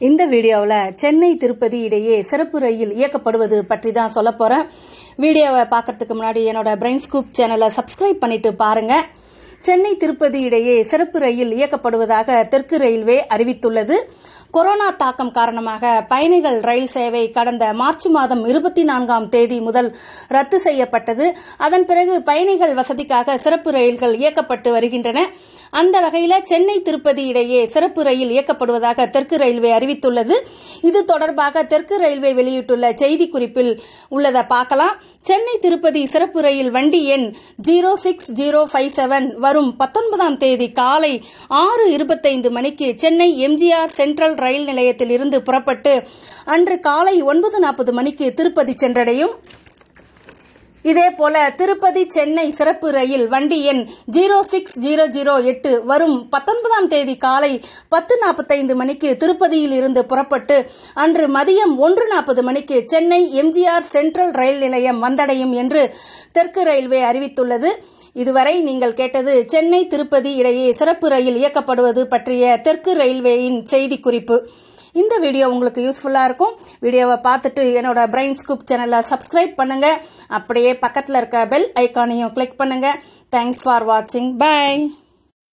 இந்த வீடியோவில் சென்னை திருப்பதி இடையே சிறப்பு ரயில் இயக்கப்படுவது பற்றி தான் சொல்ல போறேன். வீடியோவை பார்க்கறதுக்கு முன்னாடி என்னோட பிரெயின் ஸ்கூப் சேனலை சப்ஸ்கிரைப் பண்ணிட்டு பாருங்க. சென்னை திருப்பதி இடையே சிறப்பு ரயில் இயக்கப்படுவதாக தெற்கு ரயில்வே அறிவித்துள்ளது. கொரோனா தாக்கம் காரணமாக பயணிகள் ரயில் சேவை கடந்த மார்ச் மாதம் 24ஆம் தேதி முதல் ரத்து செய்யப்பட்டது. அதன் பிறகு பயணிகள் வசதிக்காக சிறப்பு ரயில்கள் இயக்கப்பட்டு வருகின்றன. அந்த வகையில் சென்னை திருப்பதி இடையே சிறப்பு ரயில் இயக்கப்படுவதாக தெற்கு ரயில்வே அறிவித்துள்ளது. இது தொடர்பாக தெற்கு ரயில்வே வெளியிட்டுள்ள செய்திக்குறிப்பில் உள்ளதை பார்க்கலாம். சென்னை திருப்பதி சிறப்பு ரயில் வண்டி எண் 06057 வரும் 19ஆம் தேதி காலை 6:25 மணிக்கு சென்னை எம்ஜிஆர் சென்ட்ரல் ரயில் நிலையத்தில் இருந்து புறப்பட்டு அன்று காலை 9:40 மணிக்கு திருப்பதி சென்றடையும். இதேபோல திருப்பதி சென்னை சிறப்பு ரயில் வண்டி எண் 06008 வரும் 19ஆம் தேதி காலை 10:45 மணிக்கு திருப்பதியில் இருந்து புறப்பட்டு அன்று மதியம் 1:40 மணிக்கு சென்னை எம்ஜிஆர் சென்ட்ரல் ரயில் நிலையம் வந்தடையும் என்று தெற்கு ரயில்வே அறிவித்துள்ளது. இதுவரை நீங்கள் கேட்டது சென்னை திருப்பதி இடையே சிறப்பு ரயில் இயக்கப்படுவது பற்றிய தெற்கு ரயில்வேயின் செய்திக்குறிப்பு. இந்த வீடியோ உங்களுக்கு யூஸ்ஃபுல்லா இருக்கும். வீடியோவை பார்த்துட்டு என்னோட பிரெயின் ஸ்கூப் சேனலை சப்ஸ்கிரைப் பண்ணுங்க. அப்படியே பக்கத்தில் இருக்க பெல் ஐகானையும் கிளிக் பண்ணுங்க. தேங்க்ஸ் ஃபார் வாட்சிங். பை.